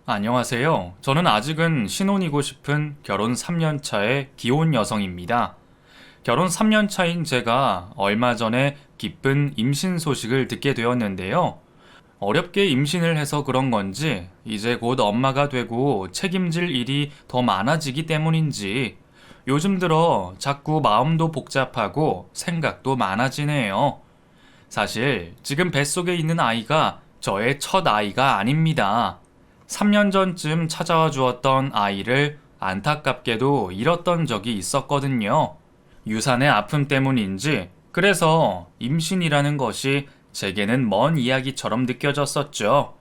안녕하세요. 저는 아직은 신혼이고 싶은 결혼 3년 차의 기혼 여성입니다. 결혼 3년 차인 제가 얼마 전에 기쁜 임신 소식을 듣게 되었는데요. 어렵게 임신을 해서 그런 건지 이제 곧 엄마가 되고 책임질 일이 더 많아지기 때문인지 요즘 들어 자꾸 마음도 복잡하고 생각도 많아지네요. 사실 지금 뱃속에 있는 아이가 저의 첫 아이가 아닙니다. 3년 전쯤 찾아와 주었던 아이를 안타깝게도 잃었던 적이 있었거든요. 유산의 아픔 때문인지, 그래서 임신이라는 것이 제게는 먼 이야기처럼 느껴졌었죠.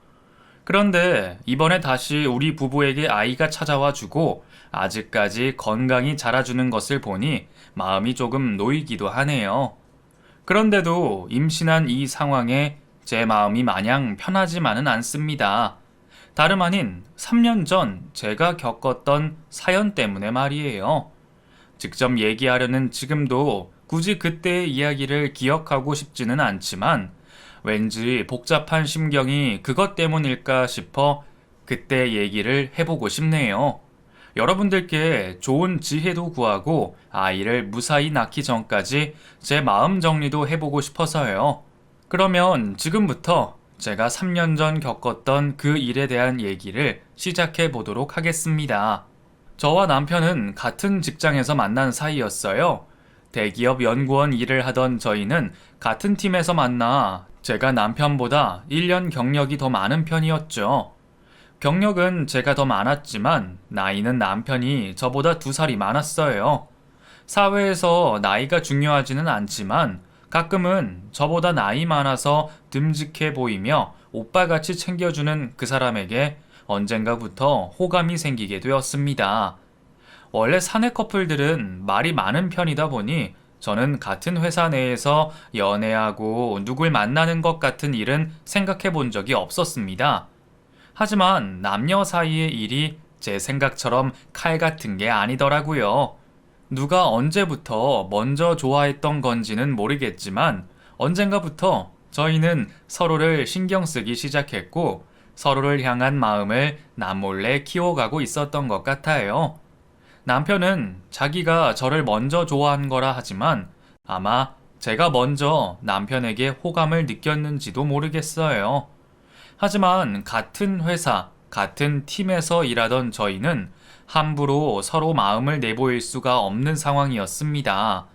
그런데 이번에 다시 우리 부부에게 아이가 찾아와 주고 아직까지 건강히 자라주는 것을 보니 마음이 조금 놓이기도 하네요. 그런데도 임신한 이 상황에 제 마음이 마냥 편하지만은 않습니다. 다름 아닌 3년 전 제가 겪었던 사연 때문에 말이에요. 직접 얘기하려는 지금도 굳이 그때의 이야기를 기억하고 싶지는 않지만 왠지 복잡한 심경이 그것 때문일까 싶어 그때 얘기를 해보고 싶네요. 여러분들께 좋은 지혜도 구하고 아이를 무사히 낳기 전까지 제 마음 정리도 해보고 싶어서요. 그러면 지금부터 제가 3년 전 겪었던 그 일에 대한 얘기를 시작해 보도록 하겠습니다. 저와 남편은 같은 직장에서 만난 사이였어요. 대기업 연구원 일을 하던 저희는 같은 팀에서 만나 제가 남편보다 1년 경력이 더 많은 편이었죠. 경력은 제가 더 많았지만 나이는 남편이 저보다 2살이 많았어요. 사회에서 나이가 중요하지는 않지만 가끔은 저보다 나이 많아서 듬직해 보이며 오빠같이 챙겨주는 그 사람에게 언젠가부터 호감이 생기게 되었습니다. 원래 사내 커플들은 말이 많은 편이다 보니 저는 같은 회사 내에서 연애하고 누굴 만나는 것 같은 일은 생각해 본 적이 없었습니다. 하지만 남녀 사이의 일이 제 생각처럼 칼 같은 게 아니더라고요. 누가 언제부터 먼저 좋아했던 건지는 모르겠지만 언젠가부터 저희는 서로를 신경 쓰기 시작했고 서로를 향한 마음을 남몰래 키워가고 있었던 것 같아요. 남편은 자기가 저를 먼저 좋아한 거라 하지만 아마 제가 먼저 남편에게 호감을 느꼈는지도 모르겠어요. 하지만 같은 회사, 같은 팀에서 일하던 저희는 함부로 서로 마음을 내보일 수가 없는 상황이었습니다.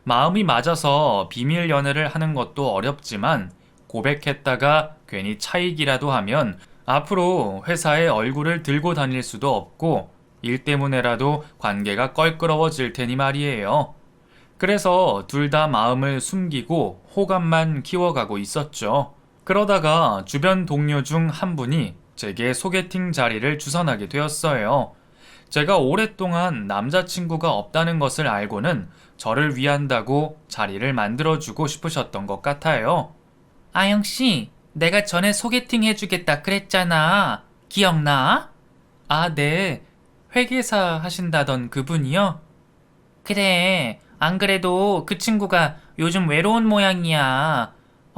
마음이 맞아서 비밀 연애를 하는 것도 어렵지만 고백했다가 괜히 차이기라도 하면 앞으로 회사에 얼굴을 들고 다닐 수도 없고 일 때문에라도 관계가 껄끄러워질 테니 말이에요. 그래서 둘 다 마음을 숨기고 호감만 키워가고 있었죠. 그러다가 주변 동료 중 한 분이 제게 소개팅 자리를 주선하게 되었어요. 제가 오랫동안 남자친구가 없다는 것을 알고는 저를 위한다고 자리를 만들어주고 싶으셨던 것 같아요. 아영씨, 내가 전에 소개팅 해주겠다 그랬잖아. 기억나? 아, 네. 회계사 하신다던 그분이요? 그래. 안 그래도 그 친구가 요즘 외로운 모양이야.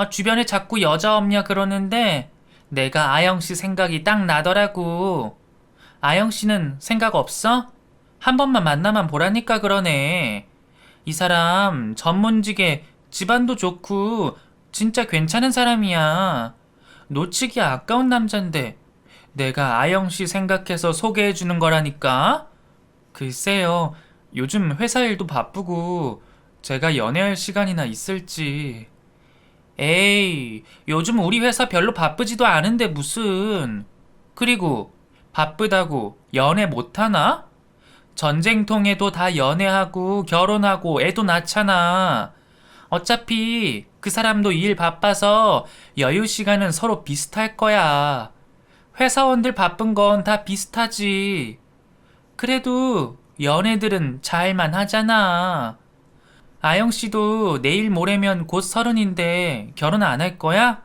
주변에 자꾸 여자 없냐 그러는데 내가 아영씨 생각이 딱 나더라고. 아영씨는 생각 없어? 한 번만 만나만 보라니까 그러네. 이 사람 전문직에 집안도 좋고 진짜 괜찮은 사람이야. 놓치기 아까운 남잔데 내가 아영씨 생각해서 소개해주는 거라니까? 글쎄요. 요즘 회사 일도 바쁘고 제가 연애할 시간이나 있을지. 에이, 요즘 우리 회사 별로 바쁘지도 않은데 무슨. 그리고 바쁘다고 연애 못하나? 전쟁통에도 다 연애하고 결혼하고 애도 낳잖아. 어차피 그 사람도 일 바빠서 여유 시간은 서로 비슷할 거야. 회사원들 바쁜 건 다 비슷하지. 그래도 연애들은 잘만 하잖아. 아영 씨도 내일 모레면 곧 30인데 결혼 안 할 거야?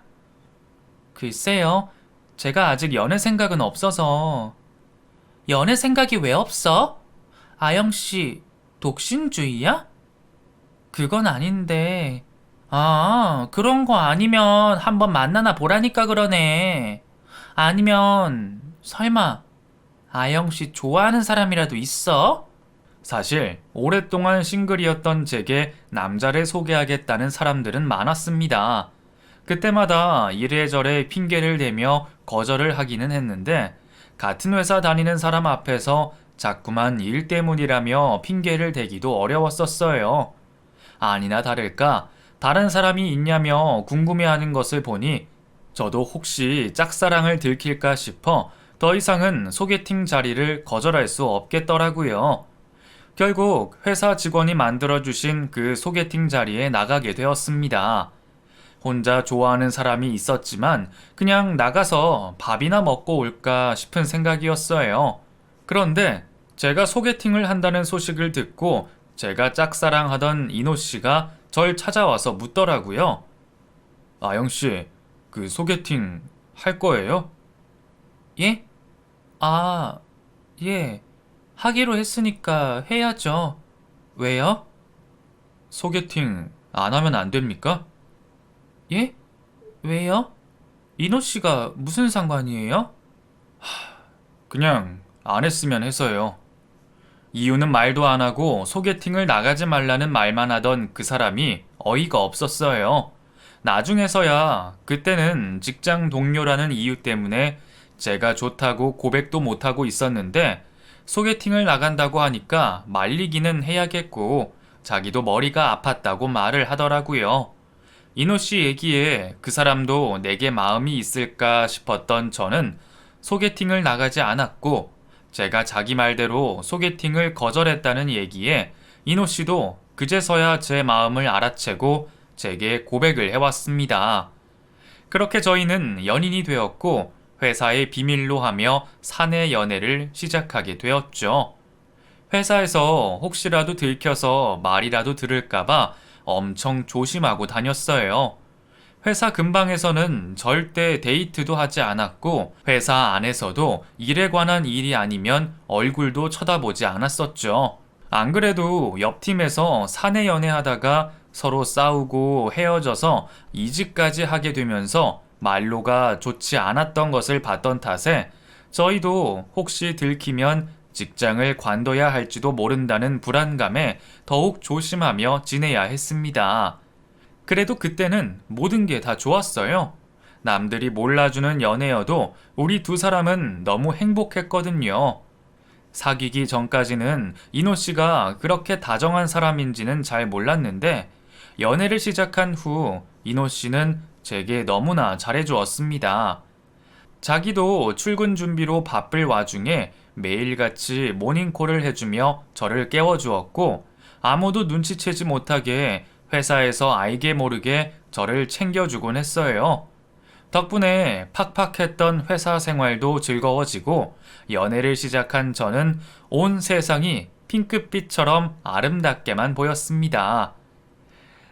글쎄요. 제가 아직 연애 생각은 없어서. 연애 생각이 왜 없어? 아영 씨, 독신주의야? 그건 아닌데. 아, 그런 거 아니면 한번 만나나 보라니까 그러네. 아니면 설마 아영씨 좋아하는 사람이라도 있어? 사실 오랫동안 싱글이었던 제게 남자를 소개하겠다는 사람들은 많았습니다. 그때마다 이래저래 핑계를 대며 거절을 하기는 했는데 같은 회사 다니는 사람 앞에서 자꾸만 일 때문이라며 핑계를 대기도 어려웠었어요. 아니나 다를까 다른 사람이 있냐며 궁금해하는 것을 보니 저도 혹시 짝사랑을 들킬까 싶어 더 이상은 소개팅 자리를 거절할 수 없겠더라고요. 결국 회사 직원이 만들어주신 그 소개팅 자리에 나가게 되었습니다. 혼자 좋아하는 사람이 있었지만 그냥 나가서 밥이나 먹고 올까 싶은 생각이었어요. 그런데 제가 소개팅을 한다는 소식을 듣고 제가 짝사랑하던 이노 씨가 절 찾아와서 묻더라고요. 아영 씨, 그 소개팅 할 거예요? 예? 아, 예. 하기로 했으니까 해야죠. 왜요? 소개팅 안 하면 안 됩니까? 예? 왜요? 인호 씨가 무슨 상관이에요? 그냥 안 했으면 해서요. 이유는 말도 안 하고 소개팅을 나가지 말라는 말만 하던 그 사람이 어이가 없었어요. 나중에서야 그때는 직장 동료라는 이유 때문에 제가 좋다고 고백도 못하고 있었는데 소개팅을 나간다고 하니까 말리기는 해야겠고 자기도 머리가 아팠다고 말을 하더라고요. 이노 씨 얘기에 그 사람도 내게 마음이 있을까 싶었던 저는 소개팅을 나가지 않았고 제가 자기 말대로 소개팅을 거절했다는 얘기에 이노 씨도 그제서야 제 마음을 알아채고 제게 고백을 해왔습니다. 그렇게 저희는 연인이 되었고 회사의 비밀로 하며 사내 연애를 시작하게 되었죠. 회사에서 혹시라도 들켜서 말이라도 들을까봐 엄청 조심하고 다녔어요. 회사 근방에서는 절대 데이트도 하지 않았고 회사 안에서도 일에 관한 일이 아니면 얼굴도 쳐다보지 않았었죠. 안 그래도 옆 팀에서 사내 연애하다가 서로 싸우고 헤어져서 이직까지 하게 되면서 말로가 좋지 않았던 것을 봤던 탓에 저희도 혹시 들키면 직장을 관둬야 할지도 모른다는 불안감에 더욱 조심하며 지내야 했습니다. 그래도 그때는 모든 게 다 좋았어요. 남들이 몰라주는 연애여도 우리 두 사람은 너무 행복했거든요. 사귀기 전까지는 이노 씨가 그렇게 다정한 사람인지는 잘 몰랐는데 연애를 시작한 후 이노 씨는 제게 너무나 잘해주었습니다. 자기도 출근 준비로 바쁠 와중에 매일같이 모닝콜을 해주며 저를 깨워주었고 아무도 눈치채지 못하게 회사에서 알게 모르게 저를 챙겨주곤 했어요. 덕분에 팍팍했던 회사 생활도 즐거워지고 연애를 시작한 저는 온 세상이 핑크빛처럼 아름답게만 보였습니다.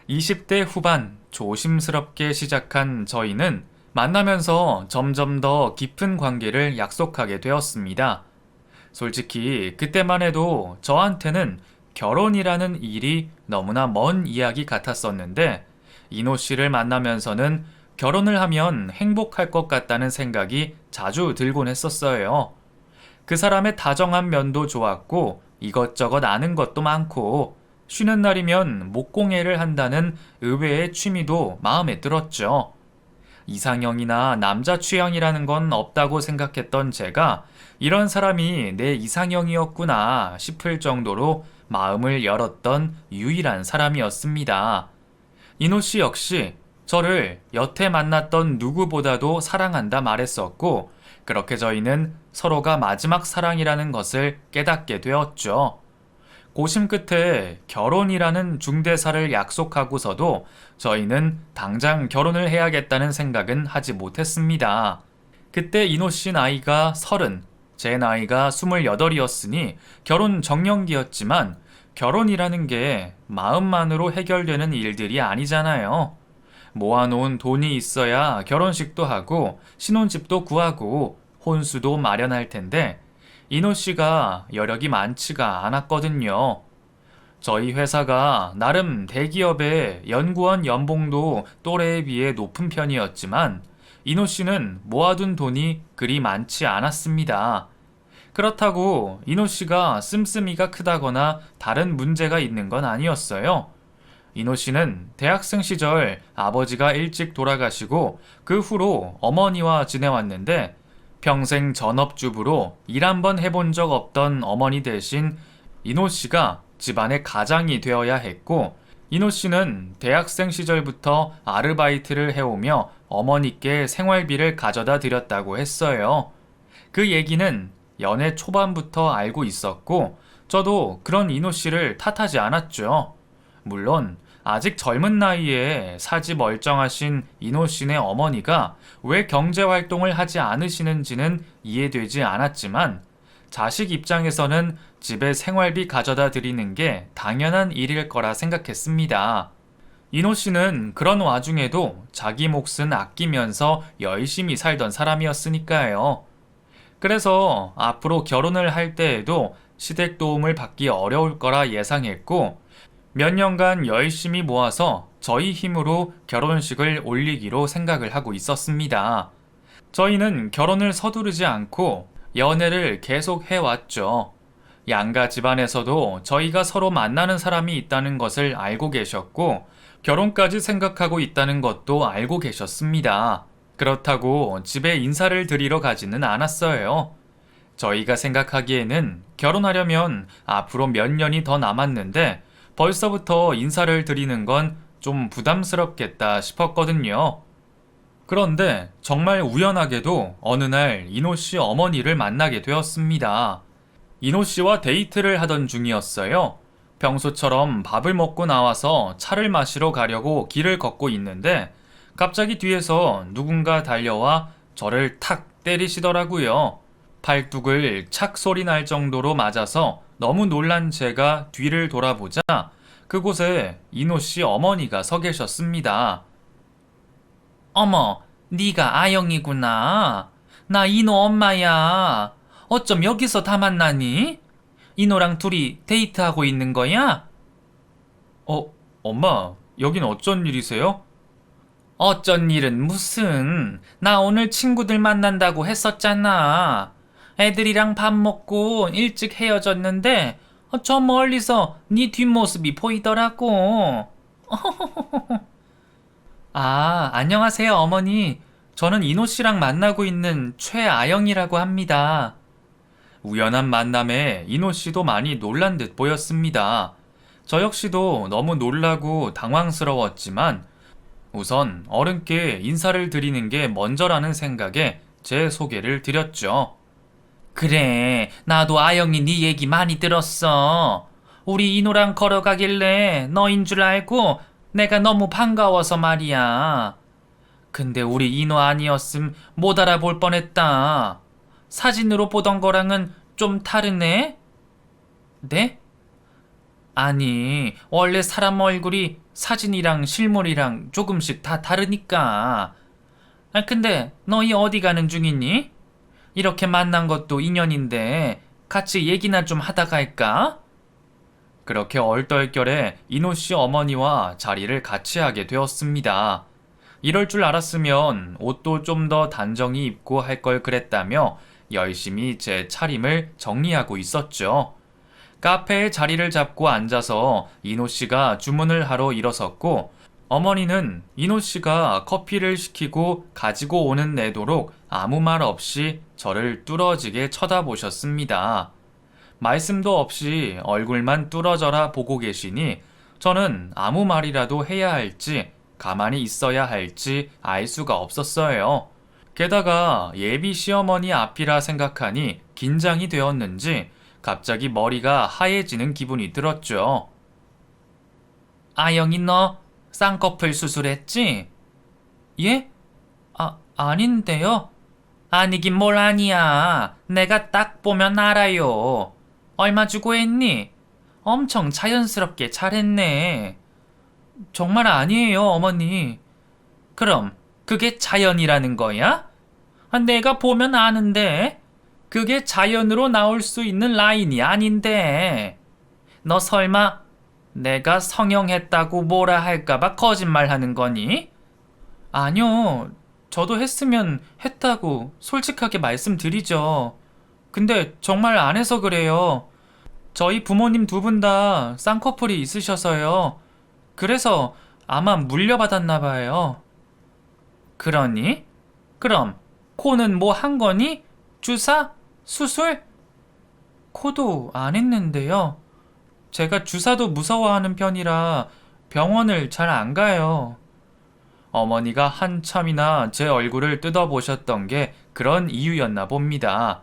20대 후반 조심스럽게 시작한 저희는 만나면서 점점 더 깊은 관계를 약속하게 되었습니다. 솔직히 그때만 해도 저한테는 결혼이라는 일이 너무나 먼 이야기 같았었는데 이노 씨를 만나면서는 결혼을 하면 행복할 것 같다는 생각이 자주 들곤 했었어요. 그 사람의 다정한 면도 좋았고 이것저것 아는 것도 많고 쉬는 날이면 목공예를 한다는 의외의 취미도 마음에 들었죠. 이상형이나 남자 취향이라는 건 없다고 생각했던 제가 이런 사람이 내 이상형이었구나 싶을 정도로 마음을 열었던 유일한 사람이었습니다. 이노 씨 역시 저를 여태 만났던 누구보다도 사랑한다 말했었고 그렇게 저희는 서로가 마지막 사랑이라는 것을 깨닫게 되었죠. 고심 끝에 결혼이라는 중대사를 약속하고서도 저희는 당장 결혼을 해야겠다는 생각은 하지 못했습니다. 그때 이노 씨 나이가 30, 제 나이가 28이었으니 결혼 정년기였지만 결혼이라는 게 마음만으로 해결되는 일들이 아니잖아요. 모아놓은 돈이 있어야 결혼식도 하고 신혼집도 구하고 혼수도 마련할 텐데 이노 씨가 여력이 많지가 않았거든요. 저희 회사가 나름 대기업의 연구원 연봉도 또래에 비해 높은 편이었지만 이노 씨는 모아둔 돈이 그리 많지 않았습니다. 그렇다고 이노 씨가 씀씀이가 크다거나 다른 문제가 있는 건 아니었어요. 이노 씨는 대학생 시절 아버지가 일찍 돌아가시고 그 후로 어머니와 지내왔는데 평생 전업주부로 일 한 번 해본 적 없던 어머니 대신 이노 씨가 집안의 가장이 되어야 했고 이노 씨는 대학생 시절부터 아르바이트를 해오며 어머니께 생활비를 가져다 드렸다고 했어요. 그 얘기는 연애 초반부터 알고 있었고 저도 그런 이노 씨를 탓하지 않았죠. 물론 아직 젊은 나이에 사지 멀쩡하신 이노 씨네 어머니가 왜 경제활동을 하지 않으시는지는 이해되지 않았지만 자식 입장에서는 집에 생활비 가져다 드리는 게 당연한 일일 거라 생각했습니다. 이노 씨는 그런 와중에도 자기 몫은 아끼면서 열심히 살던 사람이었으니까요. 그래서 앞으로 결혼을 할 때에도 시댁 도움을 받기 어려울 거라 예상했고 몇 년간 열심히 모아서 저희 힘으로 결혼식을 올리기로 생각을 하고 있었습니다. 저희는 결혼을 서두르지 않고 연애를 계속 해왔죠. 양가 집안에서도 저희가 서로 만나는 사람이 있다는 것을 알고 계셨고 결혼까지 생각하고 있다는 것도 알고 계셨습니다. 그렇다고 집에 인사를 드리러 가지는 않았어요. 저희가 생각하기에는 결혼하려면 앞으로 몇 년이 더 남았는데 벌써부터 인사를 드리는 건 좀 부담스럽겠다 싶었거든요. 그런데 정말 우연하게도 어느 날 이노 씨 어머니를 만나게 되었습니다. 이노 씨와 데이트를 하던 중이었어요. 평소처럼 밥을 먹고 나와서 차를 마시러 가려고 길을 걷고 있는데 갑자기 뒤에서 누군가 달려와 저를 탁 때리시더라고요. 팔뚝을 착 소리 날 정도로 맞아서 너무 놀란 제가 뒤를 돌아보자 그곳에 이노 씨 어머니가 서 계셨습니다. 어머, 네가 아영이구나. 나 이노 엄마야. 어쩜 여기서 다 만나니? 이노랑 둘이 데이트하고 있는 거야? 엄마, 여긴 어쩐 일이세요? 어쩐 일은 무슨. 나 오늘 친구들 만난다고 했었잖아. 애들이랑 밥 먹고 일찍 헤어졌는데 저 멀리서 네 뒷모습이 보이더라고. 아, 안녕하세요, 어머니. 저는 이노 씨랑 만나고 있는 최아영이라고 합니다. 우연한 만남에 이노 씨도 많이 놀란 듯 보였습니다. 저 역시도 너무 놀라고 당황스러웠지만 우선 어른께 인사를 드리는 게 먼저라는 생각에 제 소개를 드렸죠. 그래, 나도 아영이 네 얘기 많이 들었어. 우리 이노랑 걸어가길래 너인 줄 알고 내가 너무 반가워서 말이야. 근데 우리 이노 아니었음 못 알아볼 뻔했다. 사진으로 보던 거랑은 좀 다르네? 네? 아니, 원래 사람 얼굴이 사진이랑 실물이랑 조금씩 다 다르니까. 근데 너희 어디 가는 중이니? 이렇게 만난 것도 인연인데 같이 얘기나 좀 하다 갈까? 그렇게 얼떨결에 이노 씨 어머니와 자리를 같이 하게 되었습니다. 이럴 줄 알았으면 옷도 좀 더 단정히 입고 할 걸 그랬다며 열심히 제 차림을 정리하고 있었죠. 카페에 자리를 잡고 앉아서 이노 씨가 주문을 하러 일어섰고 어머니는 이노 씨가 커피를 시키고 가지고 오는 내도록 아무 말 없이 저를 뚫어지게 쳐다보셨습니다. 말씀도 없이 얼굴만 뚫어져라 보고 계시니 저는 아무 말이라도 해야 할지 가만히 있어야 할지 알 수가 없었어요. 게다가 예비 시어머니 앞이라 생각하니 긴장이 되었는지 갑자기 머리가 하얘지는 기분이 들었죠. 아영이 너 쌍꺼풀 수술했지? 예? 아닌데요? 아니긴 뭘 아니야. 내가 딱 보면 알아요. 얼마 주고 했니? 엄청 자연스럽게 잘했네. 정말 아니에요, 어머니. 그럼 그게 자연이라는 거야? 내가 보면 아는데. 그게 자연으로 나올 수 있는 라인이 아닌데. 너 설마 내가 성형했다고 뭐라 할까봐 거짓말 하는 거니? 아니요. 저도 했으면 했다고 솔직하게 말씀드리죠. 근데 정말 안 해서 그래요. 저희 부모님 두 분 다 쌍꺼풀이 있으셔서요. 그래서 아마 물려받았나 봐요. 그러니? 그럼 코는 뭐 한 거니? 주사? 수술? 코도 안 했는데요. 제가 주사도 무서워하는 편이라 병원을 잘 안 가요. 어머니가 한참이나 제 얼굴을 뜯어보셨던 게 그런 이유였나 봅니다.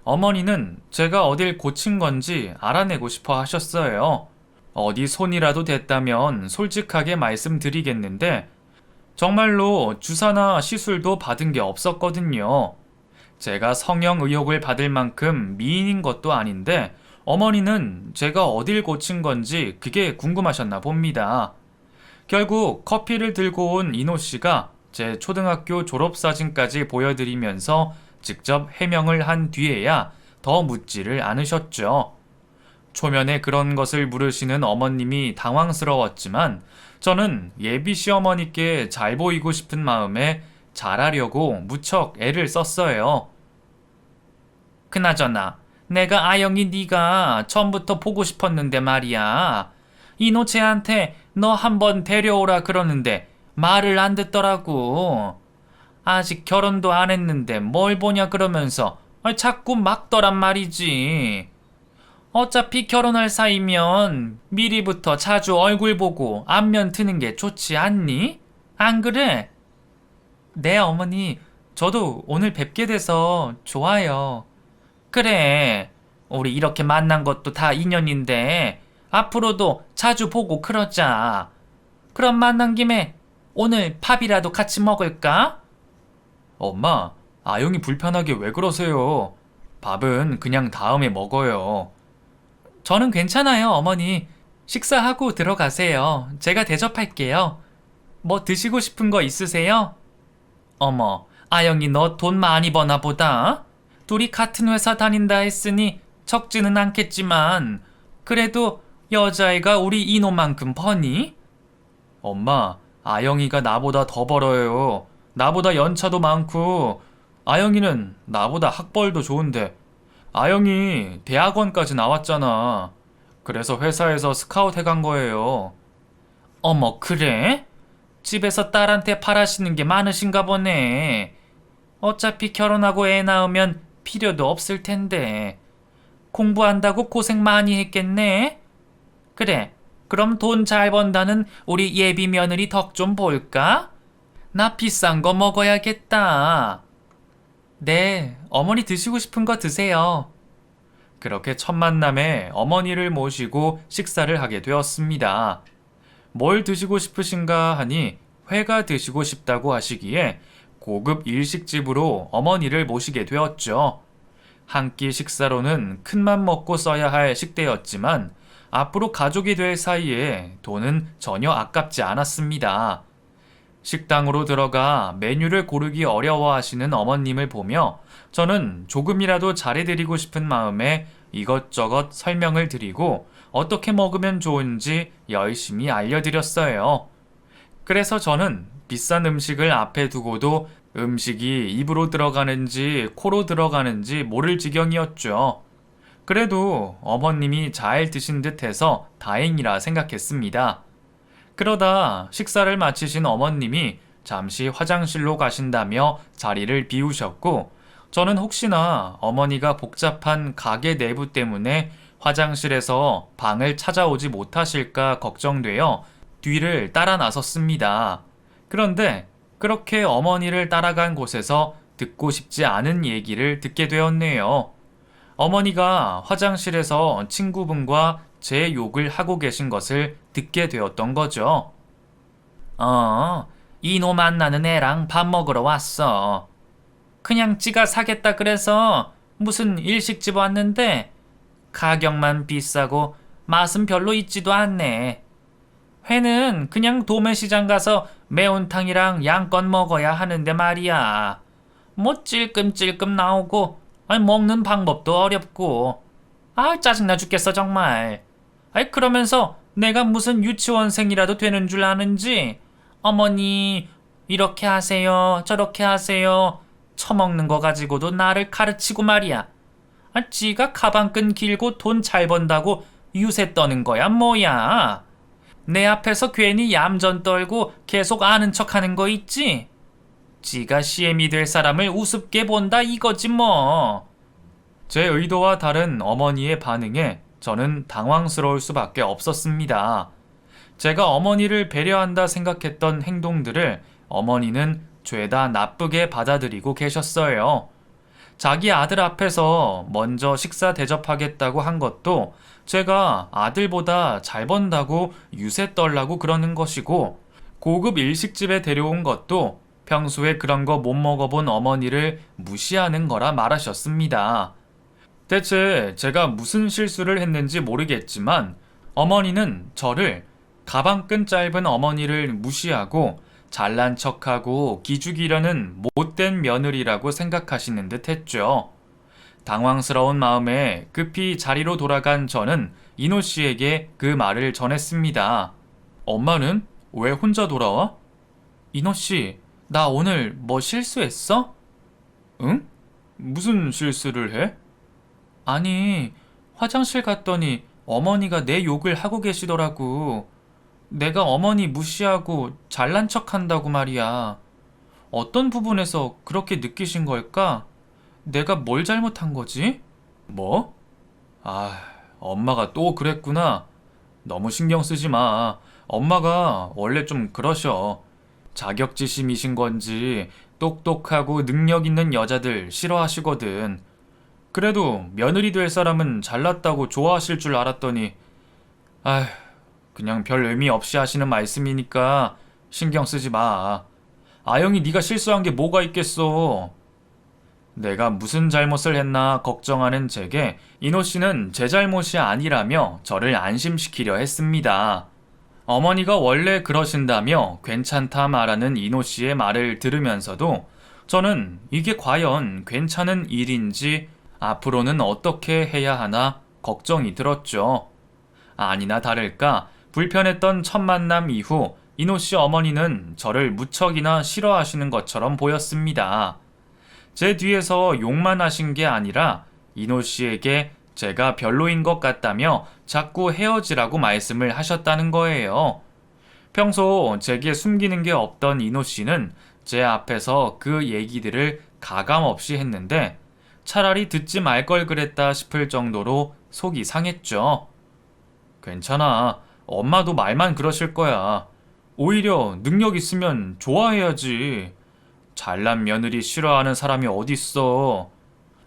어머니는 제가 어딜 고친 건지 알아내고 싶어 하셨어요. 어디 손이라도 댔다면 솔직하게 말씀드리겠는데, 정말로 주사나 시술도 받은 게 없었거든요. 제가 성형 의혹을 받을 만큼 미인인 것도 아닌데, 어머니는 제가 어딜 고친 건지 그게 궁금하셨나 봅니다. 결국 커피를 들고 온 이노 씨가 제 초등학교 졸업사진까지 보여드리면서 직접 해명을 한 뒤에야 더 묻지를 않으셨죠. 초면에 그런 것을 물으시는 어머님이 당황스러웠지만 저는 예비 시어머니께 잘 보이고 싶은 마음에 잘하려고 무척 애를 썼어요. 그나저나 내가 아영이 네가 처음부터 보고 싶었는데 말이야. 이노 쟤한테 너 한번 데려오라 그러는데 말을 안 듣더라고. 아직 결혼도 안 했는데 뭘 보냐 그러면서 자꾸 막더란 말이지. 어차피 결혼할 사이면 미리부터 자주 얼굴 보고 안면 트는 게 좋지 않니? 안 그래? 네, 어머니. 저도 오늘 뵙게 돼서 좋아요. 그래. 우리 이렇게 만난 것도 다 인연인데 앞으로도 자주 보고 그러자. 그럼 만난 김에 오늘 밥이라도 같이 먹을까? 엄마, 아영이 불편하게 왜 그러세요? 밥은 그냥 다음에 먹어요. 저는 괜찮아요, 어머니. 식사하고 들어가세요. 제가 대접할게요. 뭐 드시고 싶은 거 있으세요? 어머, 아영이 너 돈 많이 버나 보다. 둘이 같은 회사 다닌다 했으니 적지는 않겠지만 그래도 여자애가 우리 이놈만큼 버니? 엄마, 아영이가 나보다 더 벌어요. 나보다 연차도 많고, 아영이는 나보다 학벌도 좋은데, 아영이 대학원까지 나왔잖아. 그래서 회사에서 스카웃 해간 거예요. 어머, 그래? 집에서 딸한테 바라시는 게 많으신가 보네. 어차피 결혼하고 애 낳으면 필요도 없을 텐데. 공부한다고 고생 많이 했겠네? 그래, 그럼 돈 잘 번다는 우리 예비 며느리 덕 좀 볼까? 나 비싼 거 먹어야겠다. 네, 어머니 드시고 싶은 거 드세요. 그렇게 첫 만남에 어머니를 모시고 식사를 하게 되었습니다. 뭘 드시고 싶으신가 하니 회가 드시고 싶다고 하시기에 고급 일식집으로 어머니를 모시게 되었죠. 한 끼 식사로는 큰맘 먹고 써야 할 식대였지만 앞으로 가족이 될 사이에 돈은 전혀 아깝지 않았습니다. 식당으로 들어가 메뉴를 고르기 어려워하시는 어머님을 보며 저는 조금이라도 잘해드리고 싶은 마음에 이것저것 설명을 드리고 어떻게 먹으면 좋은지 열심히 알려드렸어요. 그래서 저는 비싼 음식을 앞에 두고도 음식이 입으로 들어가는지 코로 들어가는지 모를 지경이었죠. 그래도 어머님이 잘 드신 듯해서 다행이라 생각했습니다. 그러다 식사를 마치신 어머님이 잠시 화장실로 가신다며 자리를 비우셨고, 저는 혹시나 어머니가 복잡한 가게 내부 때문에 화장실에서 방을 찾아오지 못하실까 걱정되어 뒤를 따라 나섰습니다. 그런데 그렇게 어머니를 따라간 곳에서 듣고 싶지 않은 얘기를 듣게 되었네요. 어머니가 화장실에서 친구분과 제 욕을 하고 계신 것을 듣게 되었던 거죠. 이노 만나는 애랑 밥 먹으러 왔어. 그냥 지가 사겠다 그래서 무슨 일식집 왔는데 가격만 비싸고 맛은 별로 있지도 않네. 회는 그냥 도매시장 가서 매운탕이랑 양껏 먹어야 하는데 말이야. 뭐 찔끔찔끔 나오고 먹는 방법도 어렵고 짜증나 죽겠어 정말. 그러면서 내가 무슨 유치원생이라도 되는 줄 아는지 어머니 이렇게 하세요, 저렇게 하세요. 처먹는 거 가지고도 나를 가르치고 말이야. 지가 가방끈 길고 돈 잘 번다고 유세 떠는 거야, 뭐야. 내 앞에서 괜히 얌전 떨고 계속 아는 척 하는 거 있지? 지가 CM이 될 사람을 우습게 본다 이거지 뭐. 제 의도와 다른 어머니의 반응에 저는 당황스러울 수밖에 없었습니다. 제가 어머니를 배려한다 생각했던 행동들을 어머니는 죄다 나쁘게 받아들이고 계셨어요. 자기 아들 앞에서 먼저 식사 대접하겠다고 한 것도 제가 아들보다 잘 번다고 유세 떨라고 그러는 것이고, 고급 일식집에 데려온 것도 평소에 그런 거 못 먹어본 어머니를 무시하는 거라 말하셨습니다. 대체 제가 무슨 실수를 했는지 모르겠지만 어머니는 저를 가방끈 짧은 어머니를 무시하고 잘난 척하고 기죽이려는 못된 며느리라고 생각하시는 듯 했죠. 당황스러운 마음에 급히 자리로 돌아간 저는 이노 씨에게 그 말을 전했습니다. 엄마는 왜 혼자 돌아와? 이노 씨, 나 오늘 뭐 실수했어? 응? 무슨 실수를 해? 아니, 화장실 갔더니 어머니가 내 욕을 하고 계시더라고. 내가 어머니 무시하고 잘난 척 한다고 말이야. 어떤 부분에서 그렇게 느끼신 걸까? 내가 뭘 잘못한 거지? 뭐? 아, 엄마가 또 그랬구나. 너무 신경 쓰지 마. 엄마가 원래 좀 그러셔. 자격지심이신 건지 똑똑하고 능력 있는 여자들 싫어하시거든. 그래도 며느리 될 사람은 잘났다고 좋아하실 줄 알았더니, 아휴, 그냥 별 의미 없이 하시는 말씀이니까 신경 쓰지 마. 아영이 네가 실수한 게 뭐가 있겠어. 내가 무슨 잘못을 했나 걱정하는 제게 이노 씨는 제 잘못이 아니라며 저를 안심시키려 했습니다. 어머니가 원래 그러신다며 괜찮다 말하는 이노 씨의 말을 들으면서도 저는 이게 과연 괜찮은 일인지 앞으로는 어떻게 해야 하나 걱정이 들었죠. 아니나 다를까 불편했던 첫 만남 이후 이노 씨 어머니는 저를 무척이나 싫어하시는 것처럼 보였습니다. 제 뒤에서 욕만 하신 게 아니라 이노 씨에게 제가 별로인 것 같다며 자꾸 헤어지라고 말씀을 하셨다는 거예요. 평소 제게 숨기는 게 없던 이노 씨는 제 앞에서 그 얘기들을 가감없이 했는데 차라리 듣지 말 걸 그랬다 싶을 정도로 속이 상했죠. 괜찮아. 엄마도 말만 그러실 거야. 오히려 능력 있으면 좋아해야지. 잘난 며느리 싫어하는 사람이 어딨어.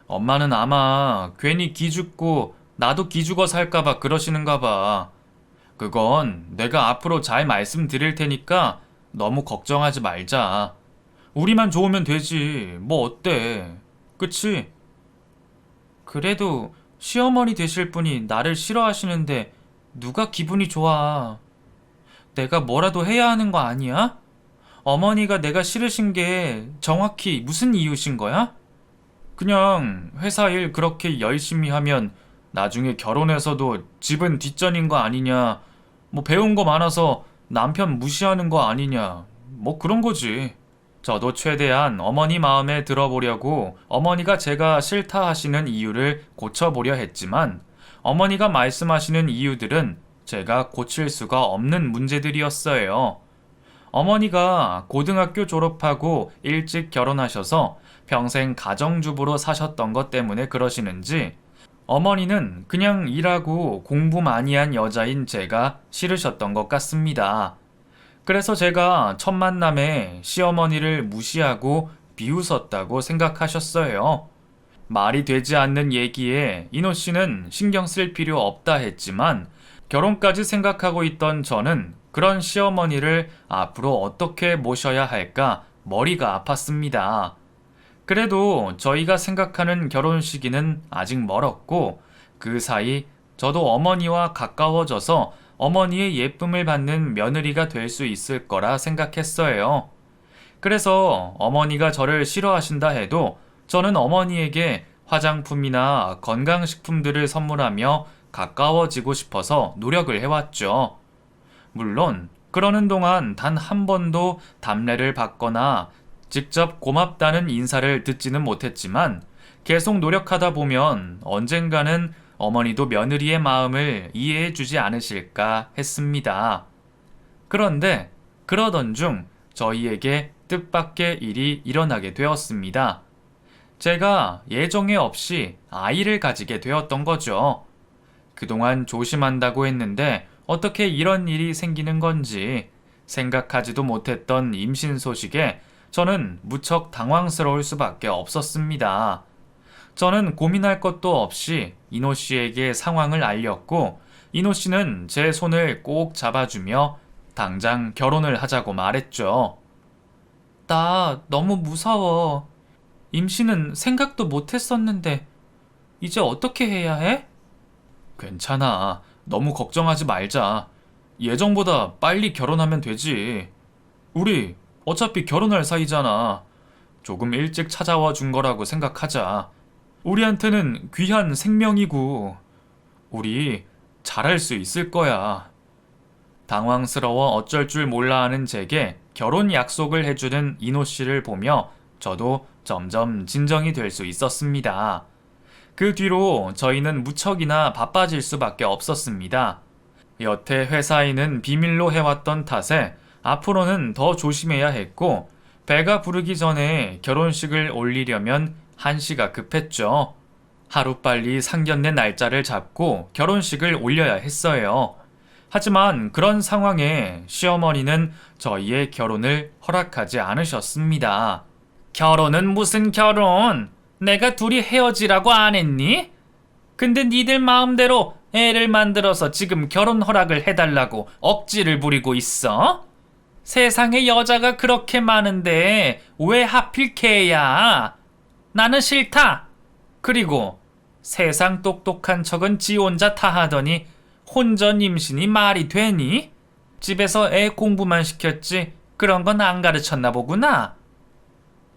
엄마는 아마 괜히 기죽고 나도 기죽어 살까봐 그러시는가 봐. 그건 내가 앞으로 잘 말씀드릴 테니까 너무 걱정하지 말자. 우리만 좋으면 되지. 뭐 어때? 그치? 그래도 시어머니 되실 분이 나를 싫어하시는데 누가 기분이 좋아. 내가 뭐라도 해야 하는 거 아니야? 어머니가 내가 싫으신 게 정확히 무슨 이유신 거야? 그냥 회사 일 그렇게 열심히 하면 나중에 결혼해서도 집은 뒷전인 거 아니냐. 뭐 배운 거 많아서 남편 무시하는 거 아니냐. 뭐 그런 거지. 저도 최대한 어머니 마음에 들어보려고 어머니가 제가 싫다 하시는 이유를 고쳐보려 했지만 어머니가 말씀하시는 이유들은 제가 고칠 수가 없는 문제들이었어요. 어머니가 고등학교 졸업하고 일찍 결혼하셔서 평생 가정주부로 사셨던 것 때문에 그러시는지 어머니는 그냥 일하고 공부 많이 한 여자인 제가 싫으셨던 것 같습니다. 그래서 제가 첫 만남에 시어머니를 무시하고 비웃었다고 생각하셨어요. 말이 되지 않는 얘기에 이노 씨는 신경 쓸 필요 없다 했지만 결혼까지 생각하고 있던 저는 그런 시어머니를 앞으로 어떻게 모셔야 할까 머리가 아팠습니다. 그래도 저희가 생각하는 결혼 시기는 아직 멀었고 그 사이 저도 어머니와 가까워져서 어머니의 예쁨을 받는 며느리가 될 수 있을 거라 생각했어요. 그래서 어머니가 저를 싫어하신다 해도 저는 어머니에게 화장품이나 건강식품들을 선물하며 가까워지고 싶어서 노력을 해왔죠. 물론 그러는 동안 단 한 번도 답례를 받거나 직접 고맙다는 인사를 듣지는 못했지만 계속 노력하다 보면 언젠가는 어머니도 며느리의 마음을 이해해 주지 않으실까 했습니다. 그런데 그러던 중 저희에게 뜻밖의 일이 일어나게 되었습니다. 제가 예정에 없이 아이를 가지게 되었던 거죠. 그동안 조심한다고 했는데 어떻게 이런 일이 생기는 건지 생각하지도 못했던 임신 소식에 저는 무척 당황스러울 수밖에 없었습니다. 저는 고민할 것도 없이 이노 씨에게 상황을 알렸고 이노 씨는 제 손을 꼭 잡아주며 당장 결혼을 하자고 말했죠. 나 너무 무서워. 임신은 생각도 못했었는데 이제 어떻게 해야 해? 괜찮아. 너무 걱정하지 말자. 예정보다 빨리 결혼하면 되지. 우리 어차피 결혼할 사이잖아. 조금 일찍 찾아와 준 거라고 생각하자. 우리한테는 귀한 생명이고, 우리 잘할 수 있을 거야. 당황스러워 어쩔 줄 몰라 하는 제게 결혼 약속을 해주는 이노 씨를 보며 저도 점점 진정이 될 수 있었습니다. 그 뒤로 저희는 무척이나 바빠질 수밖에 없었습니다. 여태 회사에는 비밀로 해왔던 탓에 앞으로는 더 조심해야 했고, 배가 부르기 전에 결혼식을 올리려면 한시가 급했죠. 하루빨리 상견례 날짜를 잡고 결혼식을 올려야 했어요. 하지만 그런 상황에 시어머니는 저희의 결혼을 허락하지 않으셨습니다. 결혼은 무슨 결혼? 내가 둘이 헤어지라고 안 했니? 근데 니들 마음대로 애를 만들어서 지금 결혼 허락을 해달라고 억지를 부리고 있어? 세상에 여자가 그렇게 많은데 왜 하필 걔야? 나는 싫다. 그리고 세상 똑똑한 척은 지 혼자 다 하더니 혼전 임신이 말이 되니? 집에서 애 공부만 시켰지 그런 건 안 가르쳤나 보구나.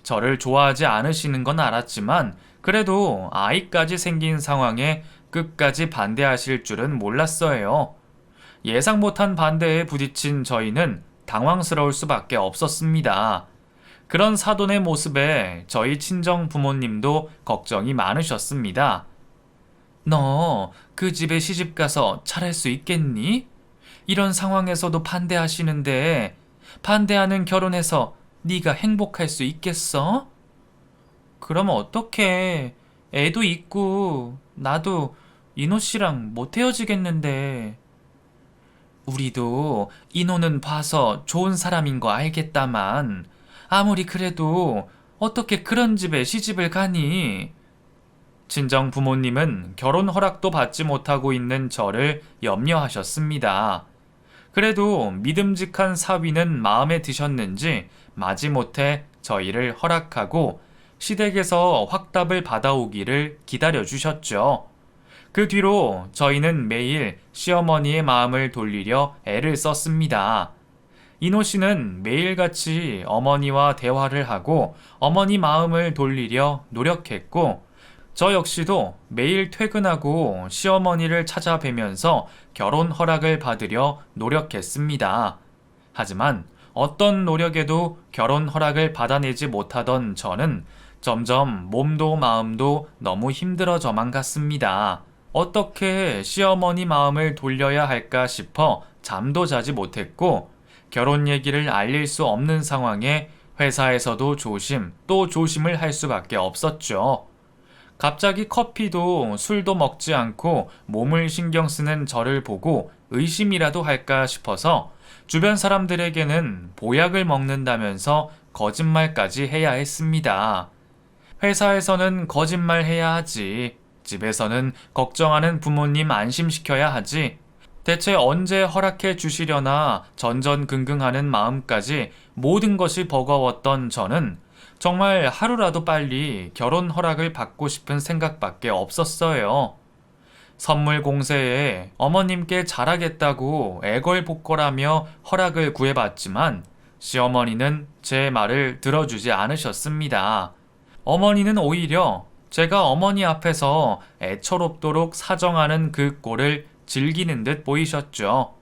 저를 좋아하지 않으시는 건 알았지만 그래도 아이까지 생긴 상황에 끝까지 반대하실 줄은 몰랐어요. 예상 못한 반대에 부딪힌 저희는 당황스러울 수밖에 없었습니다. 그런 사돈의 모습에 저희 친정 부모님도 걱정이 많으셨습니다. 너 그 집에 시집 가서 잘할 수 있겠니? 이런 상황에서도 반대하시는데 반대하는 결혼해서 네가 행복할 수 있겠어? 그럼 어떡해. 애도 있고 나도 이노 씨랑 못 헤어지겠는데. 우리도 이노는 봐서 좋은 사람인 거 알겠다만 아무리 그래도 어떻게 그런 집에 시집을 가니? 친정 부모님은 결혼 허락도 받지 못하고 있는 저를 염려하셨습니다. 그래도 믿음직한 사위는 마음에 드셨는지 마지못해 저희를 허락하고 시댁에서 확답을 받아오기를 기다려주셨죠. 그 뒤로 저희는 매일 시어머니의 마음을 돌리려 애를 썼습니다. 이노 씨는 매일같이 어머니와 대화를 하고 어머니 마음을 돌리려 노력했고, 저 역시도 매일 퇴근하고 시어머니를 찾아뵈면서 결혼 허락을 받으려 노력했습니다. 하지만 어떤 노력에도 결혼 허락을 받아내지 못하던 저는 점점 몸도 마음도 너무 힘들어져만 갔습니다. 어떻게 시어머니 마음을 돌려야 할까 싶어 잠도 자지 못했고, 결혼 얘기를 알릴 수 없는 상황에 회사에서도 조심 또 조심을 할 수밖에 없었죠. 갑자기 커피도 술도 먹지 않고 몸을 신경 쓰는 저를 보고 의심이라도 할까 싶어서 주변 사람들에게는 보약을 먹는다면서 거짓말까지 해야 했습니다. 회사에서는 거짓말 해야 하지. 집에서는 걱정하는 부모님 안심시켜야 하지. 대체 언제 허락해 주시려나 전전긍긍하는 마음까지 모든 것이 버거웠던 저는 정말 하루라도 빨리 결혼 허락을 받고 싶은 생각밖에 없었어요. 선물 공세에 어머님께 잘하겠다고 애걸복걸하며 허락을 구해봤지만 시어머니는 제 말을 들어주지 않으셨습니다. 어머니는 오히려 제가 어머니 앞에서 애처롭도록 사정하는 그 꼴을 즐기는 듯 보이셨죠.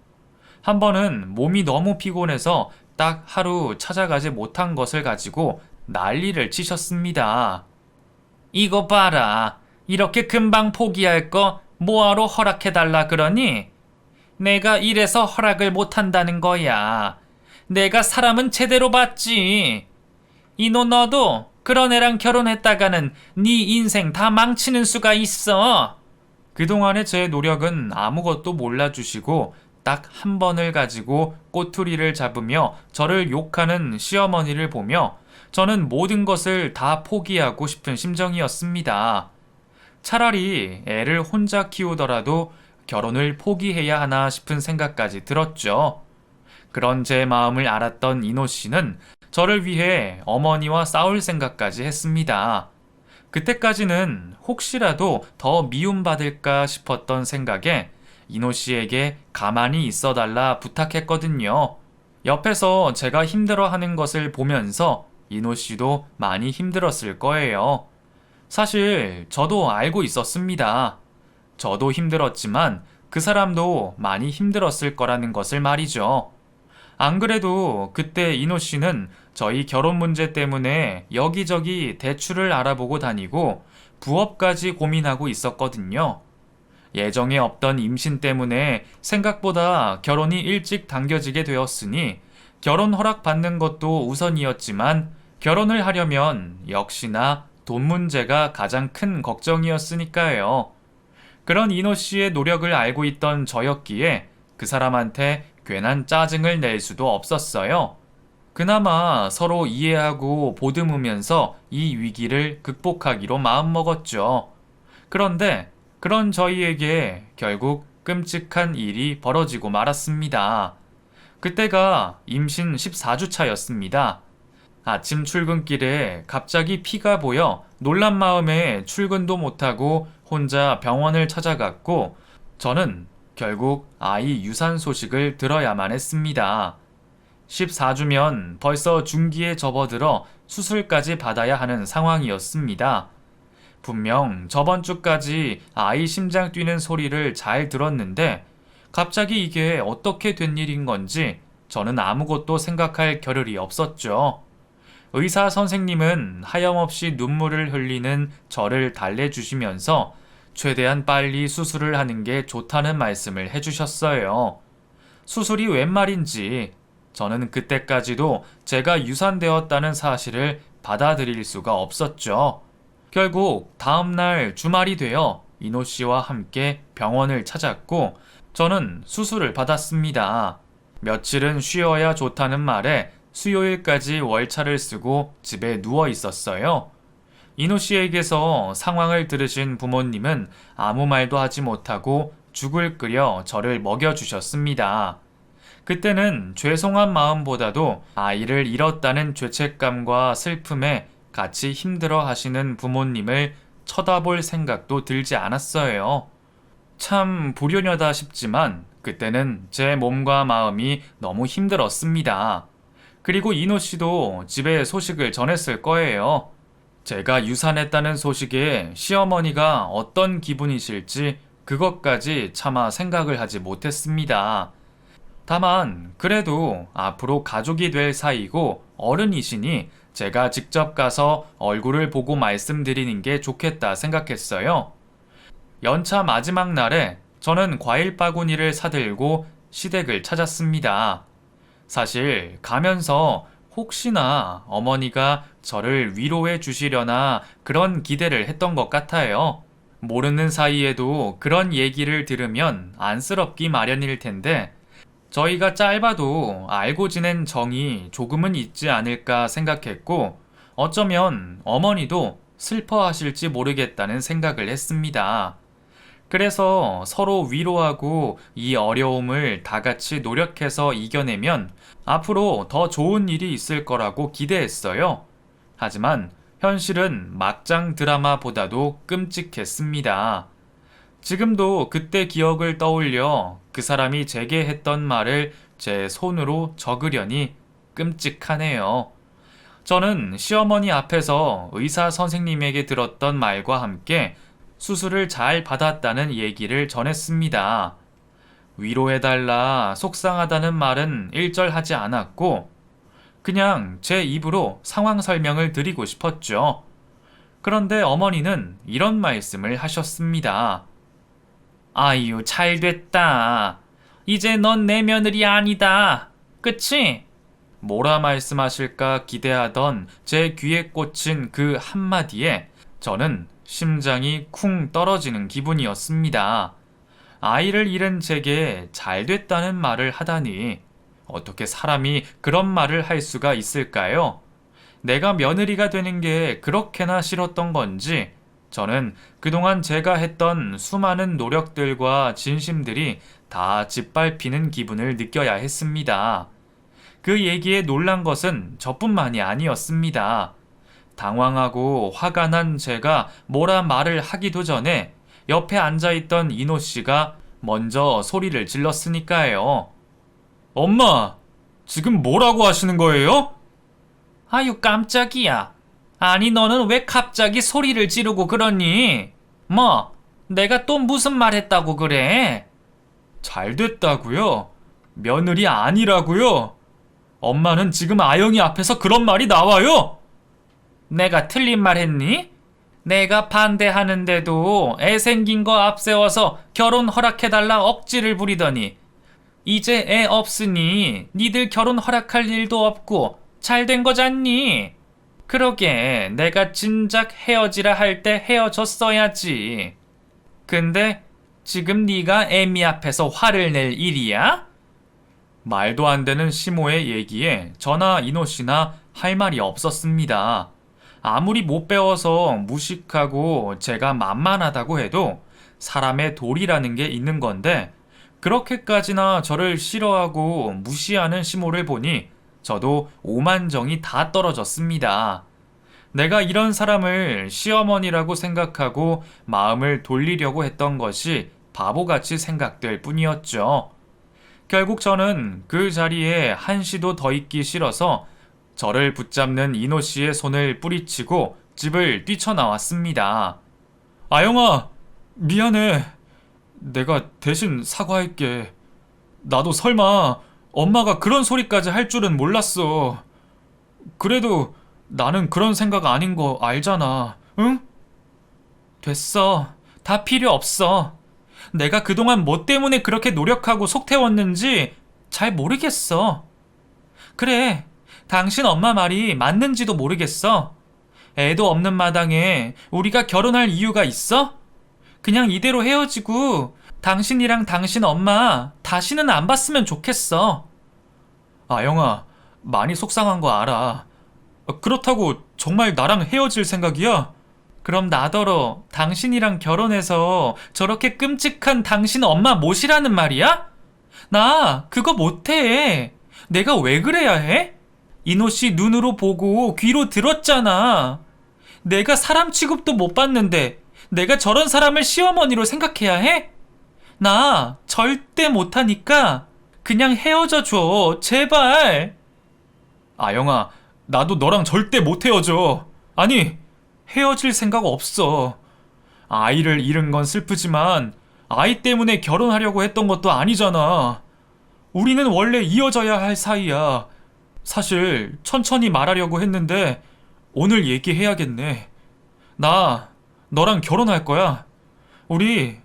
한 번은 몸이 너무 피곤해서 딱 하루 찾아가지 못한 것을 가지고 난리를 치셨습니다. 이거 봐라. 이렇게 금방 포기할 거 뭐하러 허락해달라 그러니? 내가 이래서 허락을 못한다는 거야. 내가 사람은 제대로 봤지. 이노 너도 그런 애랑 결혼했다가는 네 인생 다 망치는 수가 있어. 그동안의 제 노력은 아무것도 몰라주시고 딱 한 번을 가지고 꼬투리를 잡으며 저를 욕하는 시어머니를 보며 저는 모든 것을 다 포기하고 싶은 심정이었습니다. 차라리 애를 혼자 키우더라도 결혼을 포기해야 하나 싶은 생각까지 들었죠. 그런 제 마음을 알았던 이노 씨는 저를 위해 어머니와 싸울 생각까지 했습니다. 그때까지는 혹시라도 더 미움받을까 싶었던 생각에 이노 씨에게 가만히 있어달라 부탁했거든요. 옆에서 제가 힘들어하는 것을 보면서 이노 씨도 많이 힘들었을 거예요. 사실 저도 알고 있었습니다. 저도 힘들었지만 그 사람도 많이 힘들었을 거라는 것을 말이죠. 안 그래도 그때 이노 씨는 저희 결혼 문제 때문에 여기저기 대출을 알아보고 다니고 부업까지 고민하고 있었거든요. 예정에 없던 임신 때문에 생각보다 결혼이 일찍 당겨지게 되었으니 결혼 허락 받는 것도 우선이었지만 결혼을 하려면 역시나 돈 문제가 가장 큰 걱정이었으니까요. 그런 이노 씨의 노력을 알고 있던 저였기에 그 사람한테 괜한 짜증을 낼 수도 없었어요. 그나마 서로 이해하고 보듬으면서 이 위기를 극복하기로 마음먹었죠. 그런데 그런 저희에게 결국 끔찍한 일이 벌어지고 말았습니다. 그때가 임신 14주 차였습니다. 아침 출근길에 갑자기 피가 보여 놀란 마음에 출근도 못하고 혼자 병원을 찾아갔고 저는 결국 아이 유산 소식을 들어야만 했습니다. 14주면 벌써 중기에 접어들어 수술까지 받아야 하는 상황이었습니다. 분명 저번 주까지 아이 심장 뛰는 소리를 잘 들었는데 갑자기 이게 어떻게 된 일인 건지 저는 아무것도 생각할 겨를이 없었죠. 의사 선생님은 하염없이 눈물을 흘리는 저를 달래주시면서 최대한 빨리 수술을 하는 게 좋다는 말씀을 해주셨어요. 수술이 웬 말인지 저는 그때까지도 제가 유산되었다는 사실을 받아들일 수가 없었죠. 결국 다음날 주말이 되어 이노 씨와 함께 병원을 찾았고 저는 수술을 받았습니다. 며칠은 쉬어야 좋다는 말에 수요일까지 월차를 쓰고 집에 누워 있었어요. 이노 씨에게서 상황을 들으신 부모님은 아무 말도 하지 못하고 죽을 끓여 저를 먹여주셨습니다. 그때는 죄송한 마음보다도 아이를 잃었다는 죄책감과 슬픔에 같이 힘들어 하시는 부모님을 쳐다볼 생각도 들지 않았어요. 참 불효녀다 싶지만 그때는 제 몸과 마음이 너무 힘들었습니다. 그리고 이노 씨도 집에 소식을 전했을 거예요. 제가 유산했다는 소식에 시어머니가 어떤 기분이실지 그것까지 차마 생각을 하지 못했습니다. 다만 그래도 앞으로 가족이 될 사이고 어른이시니 제가 직접 가서 얼굴을 보고 말씀드리는 게 좋겠다 생각했어요. 연차 마지막 날에 저는 과일 바구니를 사들고 시댁을 찾았습니다. 사실 가면서 혹시나 어머니가 저를 위로해 주시려나 그런 기대를 했던 것 같아요. 모르는 사이에도 그런 얘기를 들으면 안쓰럽기 마련일 텐데 저희가 짧아도 알고 지낸 정이 조금은 있지 않을까 생각했고 어쩌면 어머니도 슬퍼하실지 모르겠다는 생각을 했습니다. 그래서 서로 위로하고 이 어려움을 다 같이 노력해서 이겨내면 앞으로 더 좋은 일이 있을 거라고 기대했어요. 하지만 현실은 막장 드라마보다도 끔찍했습니다. 지금도 그때 기억을 떠올려 그 사람이 제게 했던 말을 제 손으로 적으려니 끔찍하네요. 저는 시어머니 앞에서 의사 선생님에게 들었던 말과 함께 수술을 잘 받았다는 얘기를 전했습니다. 위로해달라, 속상하다는 말은 일절하지 않았고, 그냥 제 입으로 상황 설명을 드리고 싶었죠. 그런데 어머니는 이런 말씀을 하셨습니다. 아유, 잘 됐다. 이제 넌 내 며느리 아니다. 그치? 뭐라 말씀하실까 기대하던 제 귀에 꽂힌 그 한마디에 저는 심장이 쿵 떨어지는 기분이었습니다. 아이를 잃은 제게 잘 됐다는 말을 하다니 어떻게 사람이 그런 말을 할 수가 있을까요? 내가 며느리가 되는 게 그렇게나 싫었던 건지 저는 그동안 제가 했던 수많은 노력들과 진심들이 다 짓밟히는 기분을 느껴야 했습니다. 그 얘기에 놀란 것은 저뿐만이 아니었습니다. 당황하고 화가 난 제가 뭐라 말을 하기도 전에 옆에 앉아있던 이노 씨가 먼저 소리를 질렀으니까요. 엄마, 지금 뭐라고 하시는 거예요? 아유, 깜짝이야. 아니, 너는 왜 갑자기 소리를 지르고 그러니? 뭐, 내가 또 무슨 말 했다고 그래? 잘 됐다고요? 며느리 아니라고요? 엄마는 지금 아영이 앞에서 그런 말이 나와요? 내가 틀린 말 했니? 내가 반대하는데도 애 생긴 거 앞세워서 결혼 허락해달라 억지를 부리더니 이제 애 없으니 니들 결혼 허락할 일도 없고 잘 된 거잖니? 그러게 내가 진작 헤어지라 할 때 헤어졌어야지. 근데 지금 네가 애미 앞에서 화를 낼 일이야? 말도 안 되는 시모의 얘기에 저나 이노 씨나 할 말이 없었습니다. 아무리 못 배워서 무식하고 제가 만만하다고 해도 사람의 도리라는 게 있는 건데 그렇게까지나 저를 싫어하고 무시하는 시모를 보니 저도 오만정이 다 떨어졌습니다. 내가 이런 사람을 시어머니라고 생각하고 마음을 돌리려고 했던 것이 바보같이 생각될 뿐이었죠. 결국 저는 그 자리에 한시도 더 있기 싫어서 저를 붙잡는 이노 씨의 손을 뿌리치고 집을 뛰쳐나왔습니다. 아영아, 미안해. 내가 대신 사과할게. 나도 설마 엄마가 그런 소리까지 할 줄은 몰랐어. 그래도 나는 그런 생각 아닌 거 알잖아. 응? 됐어. 다 필요 없어. 내가 그동안 뭐 때문에 그렇게 노력하고 속 태웠는지 잘 모르겠어. 그래, 당신 엄마 말이 맞는지도 모르겠어. 애도 없는 마당에 우리가 결혼할 이유가 있어? 그냥 이대로 헤어지고 당신이랑 당신 엄마 다시는 안 봤으면 좋겠어. 아영아, 많이 속상한 거 알아. 그렇다고 정말 나랑 헤어질 생각이야? 그럼 나더러 당신이랑 결혼해서 저렇게 끔찍한 당신 엄마 모시라는 말이야? 나 그거 못해. 내가 왜 그래야 해? 이노 씨 눈으로 보고 귀로 들었잖아. 내가 사람 취급도 못 받는데 내가 저런 사람을 시어머니로 생각해야 해? 나 절대 못하니까 그냥 헤어져 줘. 제발. 아영아, 나도 너랑 절대 못 헤어져. 아니, 헤어질 생각 없어. 아이를 잃은 건 슬프지만 아이 때문에 결혼하려고 했던 것도 아니잖아. 우리는 원래 이어져야 할 사이야. 사실 천천히 말하려고 했는데 오늘 얘기해야겠네. 나 너랑 결혼할 거야. 우리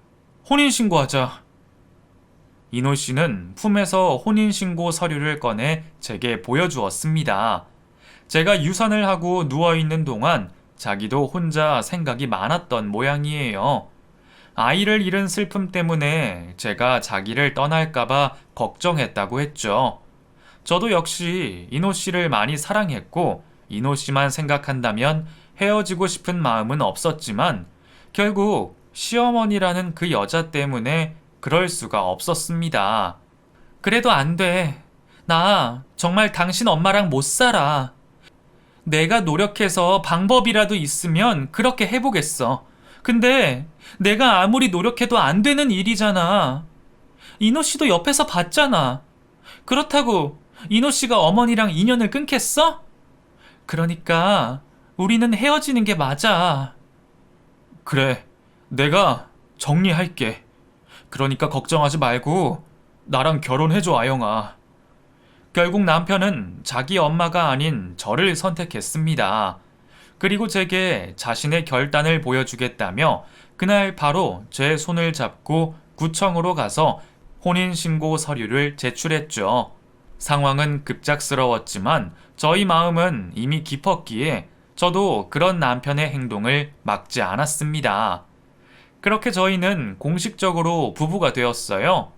혼인신고하자. 이노 씨는 품에서 혼인신고 서류를 꺼내 제게 보여주었습니다. 제가 유산을 하고 누워있는 동안 자기도 혼자 생각이 많았던 모양이에요. 아이를 잃은 슬픔 때문에 제가 자기를 떠날까봐 걱정했다고 했죠. 저도 역시 이노 씨를 많이 사랑했고 이노 씨만 생각한다면 헤어지고 싶은 마음은 없었지만 결국 시어머니라는 그 여자 때문에 그럴 수가 없었습니다. 그래도 안 돼. 나 정말 당신 엄마랑 못 살아. 내가 노력해서 방법이라도 있으면 그렇게 해보겠어. 근데 내가 아무리 노력해도 안 되는 일이잖아. 이노 씨도 옆에서 봤잖아. 그렇다고 이노 씨가 어머니랑 인연을 끊겠어? 그러니까 우리는 헤어지는 게 맞아. 그래, 내가 정리할게. 그러니까 걱정하지 말고 나랑 결혼해줘, 아영아. 결국 남편은 자기 엄마가 아닌 저를 선택했습니다. 그리고 제게 자신의 결단을 보여주겠다며 그날 바로 제 손을 잡고 구청으로 가서 혼인신고 서류를 제출했죠. 상황은 급작스러웠지만 저희 마음은 이미 깊었기에 저도 그런 남편의 행동을 막지 않았습니다. 그렇게 저희는 공식적으로 부부가 되었어요.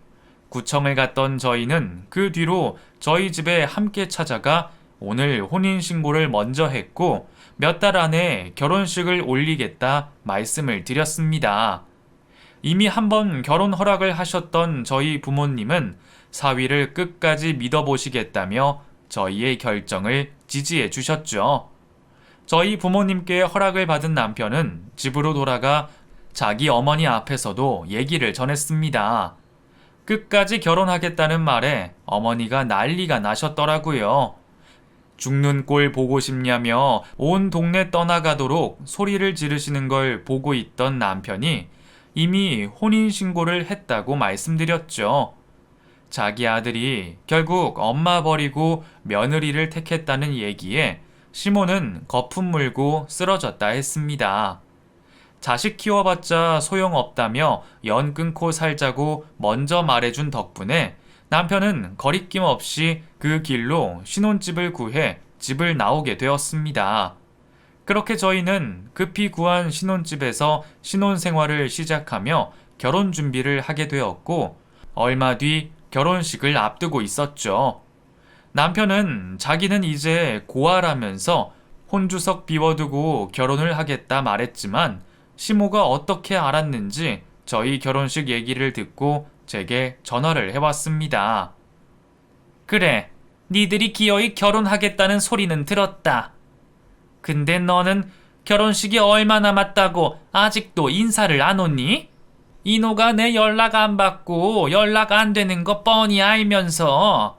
구청을 갔던 저희는 그 뒤로 저희 집에 함께 찾아가 오늘 혼인신고를 먼저 했고 몇 달 안에 결혼식을 올리겠다 말씀을 드렸습니다. 이미 한번 결혼 허락을 하셨던 저희 부모님은 사위를 끝까지 믿어보시겠다며 저희의 결정을 지지해 주셨죠. 저희 부모님께 허락을 받은 남편은 집으로 돌아가 자기 어머니 앞에서도 얘기를 전했습니다. 끝까지 결혼하겠다는 말에 어머니가 난리가 나셨더라고요. 죽는 꼴 보고 싶냐며 온 동네 떠나가도록 소리를 지르시는 걸 보고 있던 남편이 이미 혼인신고를 했다고 말씀드렸죠. 자기 아들이 결국 엄마 버리고 며느리를 택했다는 얘기에 시모는 거품 물고 쓰러졌다 했습니다. 자식 키워봤자 소용없다며 연 끊고 살자고 먼저 말해준 덕분에 남편은 거리낌 없이 그 길로 신혼집을 구해 집을 나오게 되었습니다. 그렇게 저희는 급히 구한 신혼집에서 신혼생활을 시작하며 결혼 준비를 하게 되었고 얼마 뒤 결혼식을 앞두고 있었죠. 남편은 자기는 이제 고아라면서 혼주석 비워두고 결혼을 하겠다 말했지만 시모가 어떻게 알았는지 저희 결혼식 얘기를 듣고 제게 전화를 해왔습니다. 그래, 니들이 기어이 결혼하겠다는 소리는 들었다. 근데 너는 결혼식이 얼마 남았다고 아직도 인사를 안 오니? 인호가 내 연락 안 받고 연락 안 되는 거 뻔히 알면서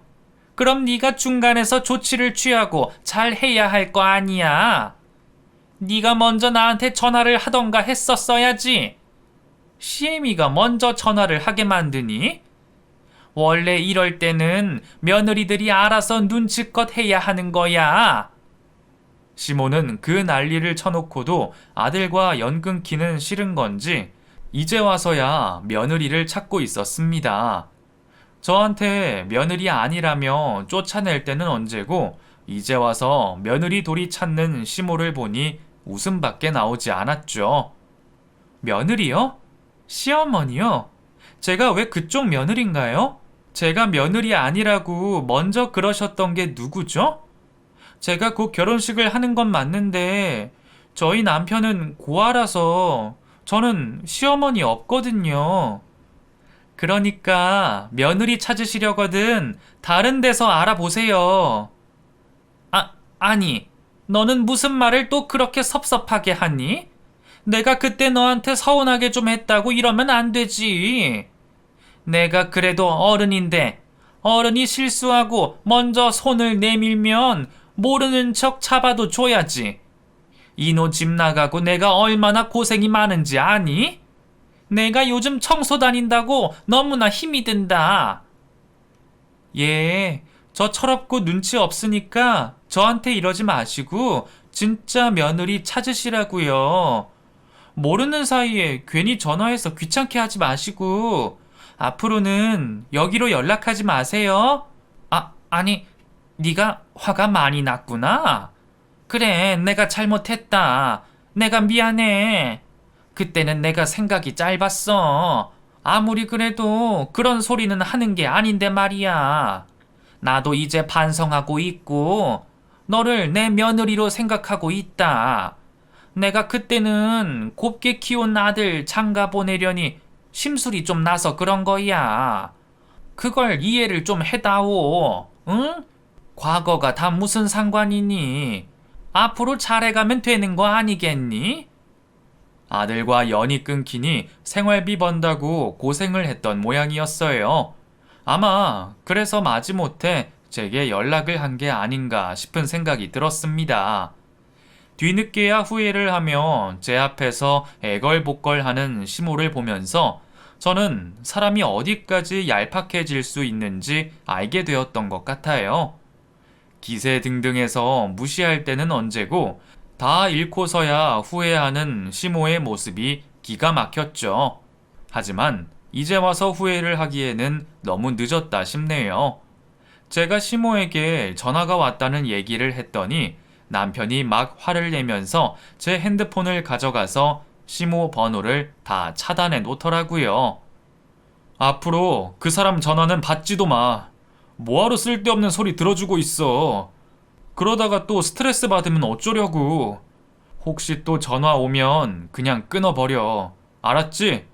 그럼 네가 중간에서 조치를 취하고 잘 해야 할 거 아니야. 네가 먼저 나한테 전화를 하던가 했었어야지. 시애미가 먼저 전화를 하게 만드니? 원래 이럴 때는 며느리들이 알아서 눈치껏 해야 하는 거야. 시모는 그 난리를 쳐놓고도 아들과 연 끊기는 싫은 건지 이제 와서야 며느리를 찾고 있었습니다. 저한테 며느리 아니라며 쫓아낼 때는 언제고 이제 와서 며느리 돌이 찾는 시모를 보니 웃음밖에 나오지 않았죠. 며느리요? 시어머니요? 제가 왜 그쪽 며느리인가요? 제가 며느리 아니라고 먼저 그러셨던 게 누구죠? 제가 곧 결혼식을 하는 건 맞는데 저희 남편은 고아라서 저는 시어머니 없거든요. 그러니까 며느리 찾으시려거든 다른 데서 알아보세요. 아니, 너는 무슨 말을 또 그렇게 섭섭하게 하니? 내가 그때 너한테 서운하게 좀 했다고 이러면 안 되지. 내가 그래도 어른인데 어른이 실수하고 먼저 손을 내밀면 모르는 척 잡아도 줘야지. 이노 집 나가고 내가 얼마나 고생이 많은지 아니? 내가 요즘 청소 다닌다고 너무나 힘이 든다. 예, 저 철없고 눈치 없으니까 저한테 이러지 마시고 진짜 며느리 찾으시라고요. 모르는 사이에 괜히 전화해서 귀찮게 하지 마시고 앞으로는 여기로 연락하지 마세요. 아니, 네가 화가 많이 났구나. 그래, 내가 잘못했다. 내가 미안해. 그때는 내가 생각이 짧았어. 아무리 그래도 그런 소리는 하는 게 아닌데 말이야. 나도 이제 반성하고 있고 너를 내 며느리로 생각하고 있다. 내가 그때는 곱게 키운 아들 장가 보내려니 심술이 좀 나서 그런 거야. 그걸 이해를 좀 해다오. 응? 과거가 다 무슨 상관이니? 앞으로 잘해가면 되는 거 아니겠니? 아들과 연이 끊기니 생활비 번다고 고생을 했던 모양이었어요. 아마 그래서 마지못해 제게 연락을 한 게 아닌가 싶은 생각이 들었습니다. 뒤늦게야 후회를 하며 제 앞에서 애걸복걸하는 시모를 보면서 저는 사람이 어디까지 얄팍해질 수 있는지 알게 되었던 것 같아요. 기세 등등해서 무시할 때는 언제고 다 잃고서야 후회하는 시모의 모습이 기가 막혔죠. 하지만 이제 와서 후회를 하기에는 너무 늦었다 싶네요. 제가 시모에게 전화가 왔다는 얘기를 했더니 남편이 막 화를 내면서 제 핸드폰을 가져가서 시모 번호를 다 차단해 놓더라고요. 앞으로 그 사람 전화는 받지도 마. 뭐하러 쓸데없는 소리 들어주고 있어. 그러다가 또 스트레스 받으면 어쩌려고. 혹시 또 전화 오면 그냥 끊어버려. 알았지?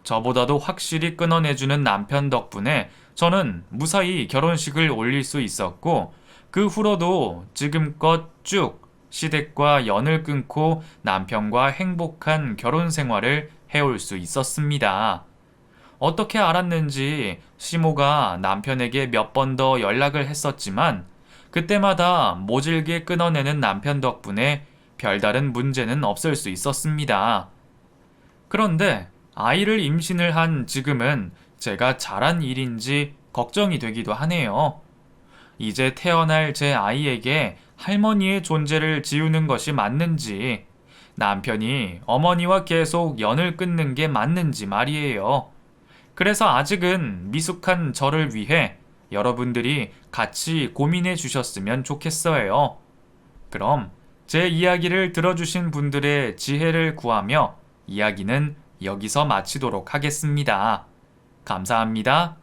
저보다도 확실히 끊어내주는 남편 덕분에 저는 무사히 결혼식을 올릴 수 있었고, 그 후로도 지금껏 쭉 시댁과 연을 끊고 남편과 행복한 결혼 생활을 해올 수 있었습니다. 어떻게 알았는지 시모가 남편에게 몇 번 더 연락을 했었지만 그때마다 모질게 끊어내는 남편 덕분에 별다른 문제는 없을 수 있었습니다. 그런데 아이를 임신을 한 지금은 제가 잘한 일인지 걱정이 되기도 하네요. 이제 태어날 제 아이에게 할머니의 존재를 지우는 것이 맞는지, 남편이 어머니와 계속 연을 끊는 게 맞는지 말이에요. 그래서 아직은 미숙한 저를 위해 여러분들이 같이 고민해 주셨으면 좋겠어요. 그럼 제 이야기를 들어주신 분들의 지혜를 구하며 이야기는 여기서 마치도록 하겠습니다. 감사합니다.